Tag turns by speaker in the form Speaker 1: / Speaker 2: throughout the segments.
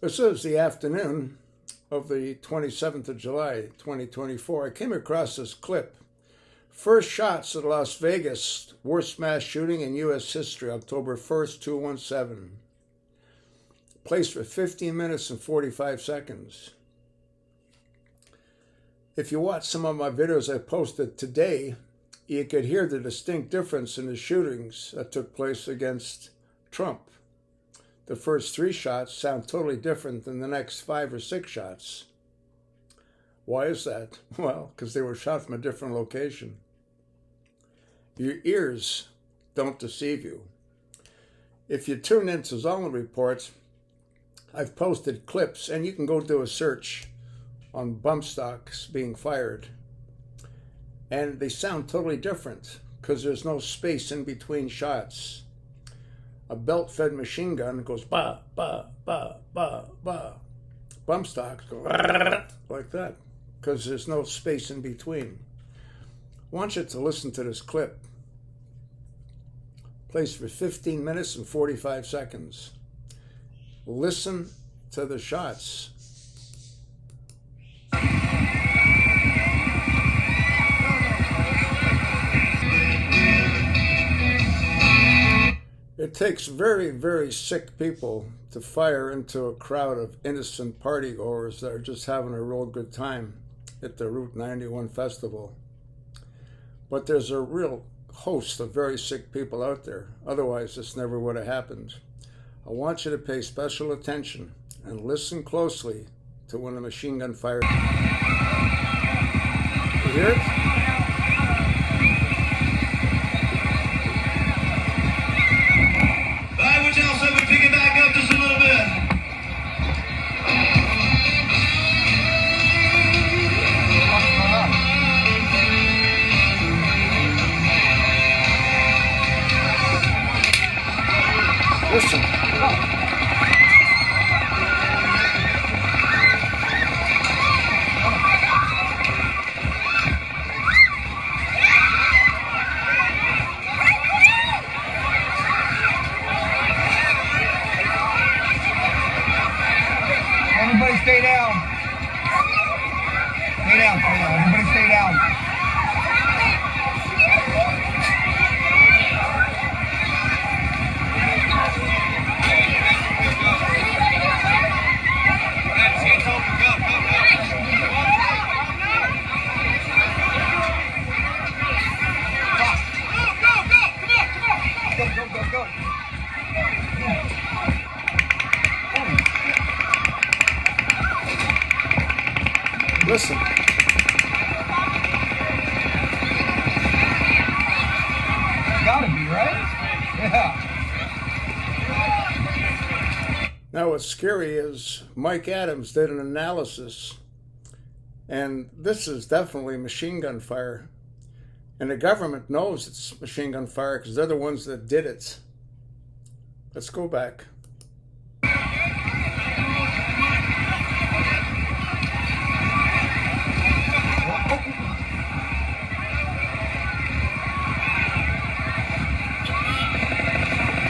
Speaker 1: This is the afternoon of the 27th of July, 2024. I came across this clip. First shots at Las Vegas, worst mass shooting in U.S. history, October 1st, 2017. Placed for 15 minutes and 45 seconds. If you watch some of my videos I posted today, you could hear the distinct difference in the shootings that took place against Trump. The first 3 shots sound totally different than the next 5 or 6 shots. Why is that? Well, because they were shot from a different location. Your ears don't deceive you. If you tune into Zolan Reports, I've posted clips, and you can go do a search on bump stocks being fired. And they sound totally different because there's no space in between shots. A belt-fed machine gun goes ba, ba, ba, ba, ba. Bump stocks go like that because there's no space in between. I want you to listen to this clip. Plays for 15 minutes and 45 seconds. Listen to the shots. It takes very, very sick people to fire into a crowd of innocent partygoers that are just having a real good time at the Route 91 festival. But there's a real host of very sick people out there. Otherwise, this never would have happened. I want you to pay special attention and listen closely to when a machine gun fires. You hear it? Listen.
Speaker 2: Everybody stay down. Stay down, stay down. Everybody stay down. Go.
Speaker 1: Listen.
Speaker 2: Gotta be, right? Yeah.
Speaker 1: Now what's scary is Mike Adams did an analysis, and this is definitely machine gun fire. And the government knows it's machine gun fire because they're the ones that did it. Let's go back.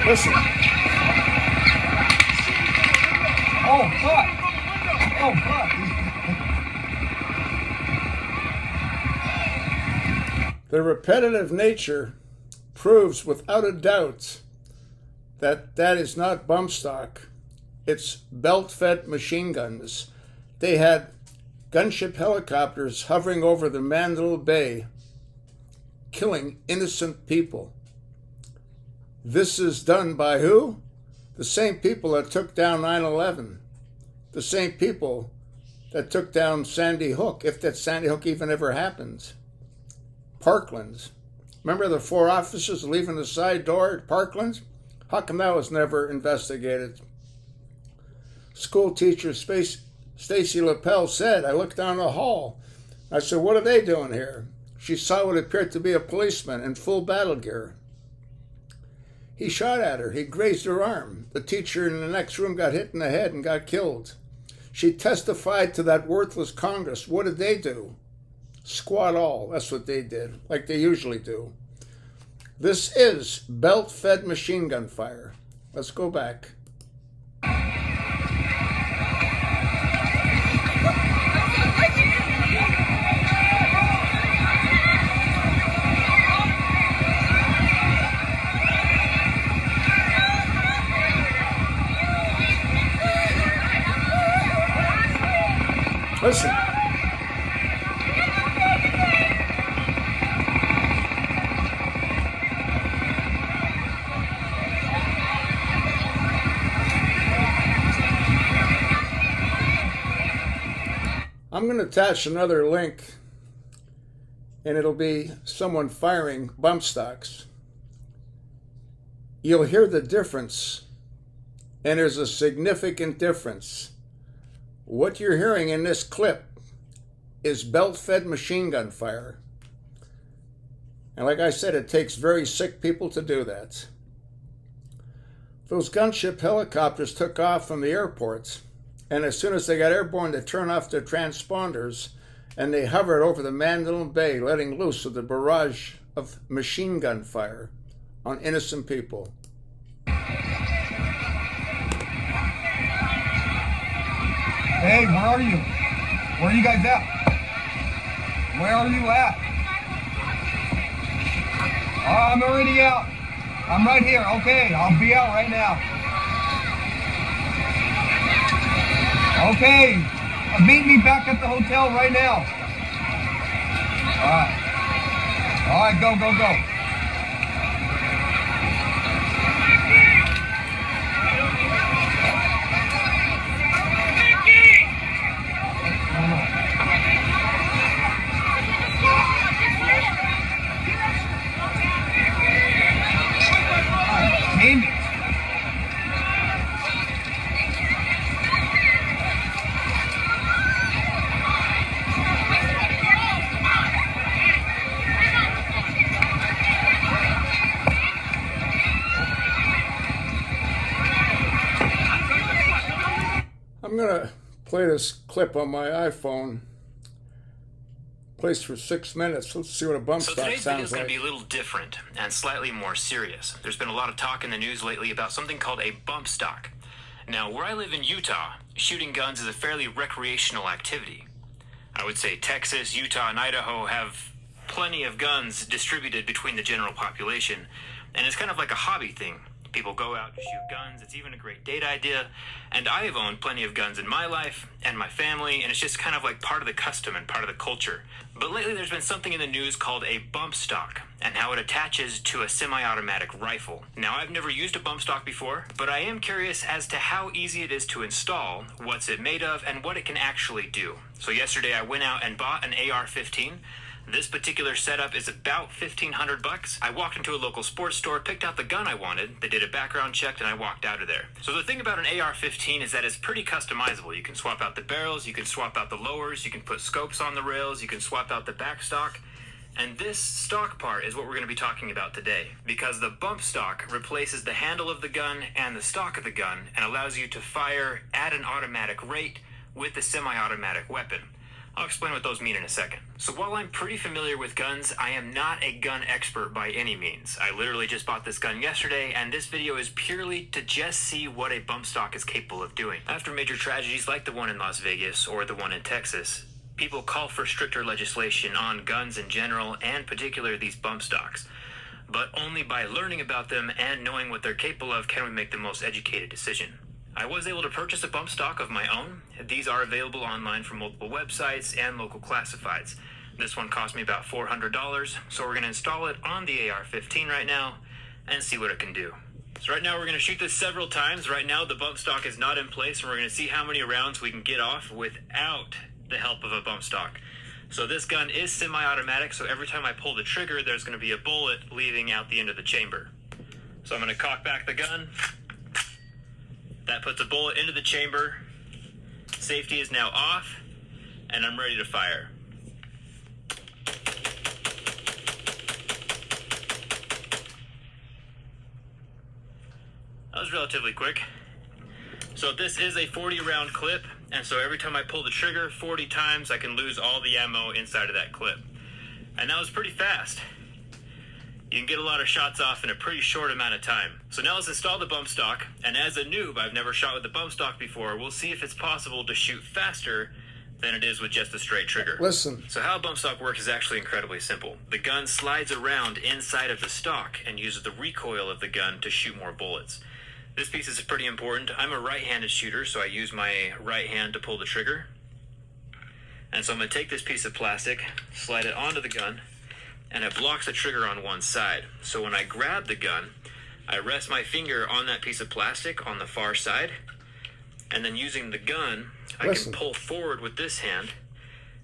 Speaker 1: Listen.
Speaker 2: Oh, fuck. Oh, fuck.
Speaker 1: The repetitive nature proves without a doubt that that is not bump stock. It's belt-fed machine guns. They had gunship helicopters hovering over the Mandalay Bay, killing innocent people. This is done by who? The same people that took down 9/11. The same people that took down Sandy Hook, if that Sandy Hook even ever happened. Parkland. Remember the 4 officers leaving the side door at Parkland? How come that was never investigated? School teacher Stacy LaPel said, I looked down the hall. I said, what are they doing here? She saw what appeared to be a policeman in full battle gear. He shot at her. He grazed her arm. The teacher in the next room got hit in the head and got killed. She testified to that worthless Congress. What did they do? Squat all. That's what they did, like they usually do. This is belt-fed machine gun fire. Let's go back. Listen. I'm going to attach another link, and it'll be someone firing bump stocks. You'll hear the difference, and there's a significant difference. What you're hearing in this clip is belt-fed machine gun fire. And like I said, it takes very sick people to do that. Those gunship helicopters took off from the airport, and as soon as they got airborne, they turned off their transponders, and they hovered over the Mandalay Bay, letting loose of the barrage of machine gun fire on innocent people.
Speaker 2: Hey, where are you? Where are you guys at? Where are you at? Oh, I'm already out. I'm right here. Okay, I'll be out right now. Okay, meet me back at the hotel right now. All right, go, go, go. Name it.
Speaker 1: I'm going to play this clip on my iPhone. Plays for 6 minutes. Let's see what a bump stock
Speaker 3: So today's video
Speaker 1: sounds
Speaker 3: is going
Speaker 1: like.
Speaker 3: to be a little different and slightly more serious. There's been a lot of talk in the news lately about something called a bump stock. Now, where I live in Utah, shooting guns is a fairly recreational activity. I would say Texas, Utah, and Idaho have plenty of guns distributed between the general population, and it's kind of like a hobby thing. People go out to shoot guns. It's even a great date idea. And I have owned plenty of guns in my life and my family, and it's just kind of like part of the custom and part of the culture. But lately there's been something in the news called a bump stock and how it attaches to a semi-automatic rifle. Now, I've never used a bump stock before, but I am curious as to how easy it is to install, what's it made of, and what it can actually do. So yesterday I went out and bought an AR-15. This particular setup is about $1,500. I walked into a local sports store, picked out the gun I wanted, they did a background check, and I walked out of there. So the thing about an AR-15 is that it's pretty customizable. You can swap out the barrels, you can swap out the lowers, you can put scopes on the rails, you can swap out the back stock. And this stock part is what we're going to be talking about today, because the bump stock replaces the handle of the gun and the stock of the gun and allows you to fire at an automatic rate with the semi-automatic weapon. I'll explain what those mean in a second. So while I'm pretty familiar with guns, I am not a gun expert by any means. I literally just bought this gun yesterday, and this video is purely to just see what a bump stock is capable of doing. After major tragedies like the one in Las Vegas or the one in Texas, people call for stricter legislation on guns in general, and particularly these bump stocks. But only by learning about them and knowing what they're capable of can we make the most educated decision. I was able to purchase a bump stock of my own. These are available online from multiple websites and local classifieds. This one cost me about $400, so we're going to install it on the AR-15 right now and see what it can do. So right now we're going to shoot this several times. Right now the bump stock is not in place, and we're going to see how many rounds we can get off without the help of a bump stock. So this gun is semi-automatic, so every time I pull the trigger, there's going to be a bullet leaving out the end of the chamber. So I'm going to cock back the gun. That puts a bullet into the chamber. Safety is now off, and I'm ready to fire. That was relatively quick. So this is a 40-round clip, and so every time I pull the trigger 40 times, I can lose all the ammo inside of that clip. And that was pretty fast. You can get a lot of shots off in a pretty short amount of time. So now let's install the bump stock, and as a noob, I've never shot with the bump stock before, we'll see if it's possible to shoot faster than it is with just a straight trigger.
Speaker 1: Listen.
Speaker 3: So how a bump stock works is actually incredibly simple. The gun slides around inside of the stock and uses the recoil of the gun to shoot more bullets. This piece is pretty important. I'm a right-handed shooter, so I use my right hand to pull the trigger. And so I'm going to take this piece of plastic, slide it onto the gun, and it blocks the trigger on one side. So when I grab the gun, I rest my finger on that piece of plastic on the far side, and then using the gun, I can pull forward with this hand.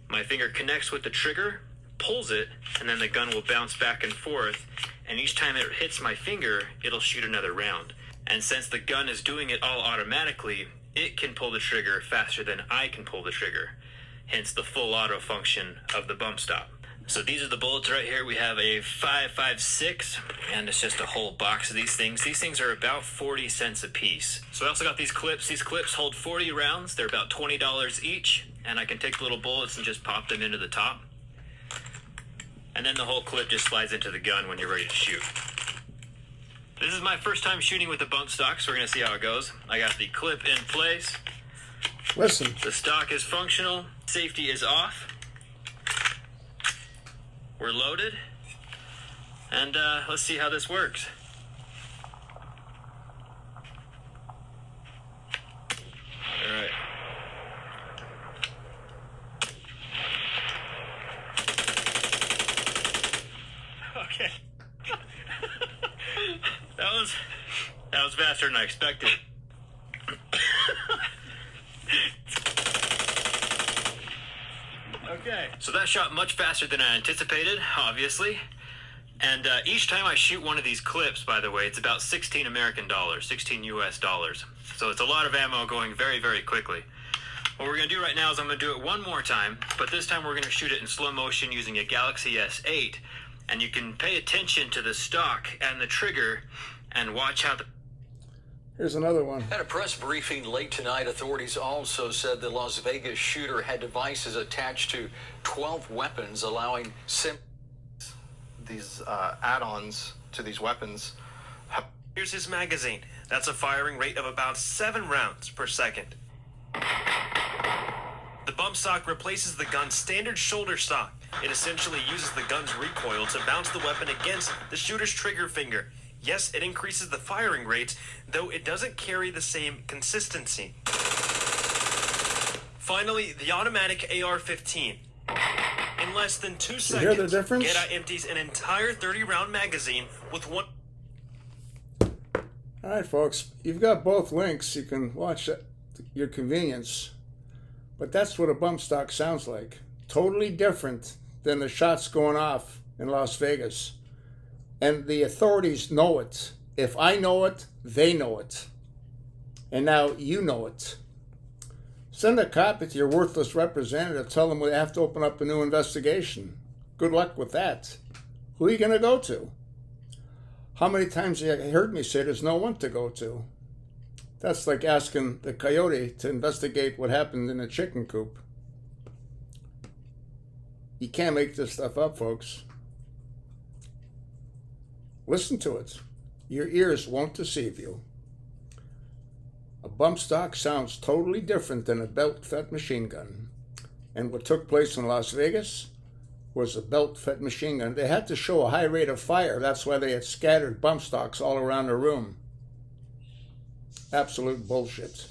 Speaker 3: My finger connects with the trigger, pulls it, and then the gun will bounce back and forth, and each time it hits my finger, it'll shoot another round. And since the gun is doing it all automatically, it can pull the trigger faster than I can pull the trigger. Hence the full auto function of the bump stop. So these are the bullets right here. We have a 5.56, and it's just a whole box of these things. These things are about 40 cents a piece. So I also got these clips. These clips hold 40 rounds. They're about $20 each, and I can take the little bullets and just pop them into the top. And then the whole clip just slides into the gun when you're ready to shoot. This is my first time shooting with the bump stock, so we're going to see how it goes. I got the clip in place.
Speaker 1: Listen.
Speaker 3: The stock is functional. Safety is off. We're loaded. And let's see how this works. All right. Okay. That was faster than I expected. Okay. So that shot much faster than I anticipated, obviously. And each time I shoot one of these clips, by the way, it's about 16 American dollars, 16 US dollars. So it's a lot of ammo going very, very quickly. What we're going to do right now is I'm going to do it one more time, but this time we're going to shoot it in slow motion using a Galaxy S8. And you can pay attention to the stock and the trigger and watch how the...
Speaker 1: Here's another one.
Speaker 4: At a press briefing late tonight, authorities also said the Las Vegas shooter had devices attached to 12 weapons, allowing
Speaker 5: these add-ons to these weapons.
Speaker 6: Here's his magazine. That's a firing rate of about 7 rounds per second. The bump stock replaces the gun's standard shoulder stock. It essentially uses the gun's recoil to bounce the weapon against the shooter's trigger finger. Yes, it increases the firing rate, though it doesn't carry the same consistency. Finally, the automatic AR-15. In less than 2 seconds,
Speaker 1: you hear the difference?
Speaker 6: Geta empties an entire 30-round magazine with one...
Speaker 1: All right, folks, you've got both links. You can watch at your convenience. But that's what a bump stock sounds like. Totally different than the shots going off in Las Vegas. And the authorities know it. If I know it, they know it. And now you know it. Send a copy to your worthless representative. Tell them we have to open up a new investigation. Good luck with that. Who are you going to go to? How many times have you heard me say there's no one to go to? That's like asking the coyote to investigate what happened in the chicken coop. You can't make this stuff up, folks. Listen to it. Your ears won't deceive you. A bump stock sounds totally different than a belt-fed machine gun. And what took place in Las Vegas was a belt-fed machine gun. They had to show a high rate of fire. That's why they had scattered bump stocks all around the room. Absolute bullshit.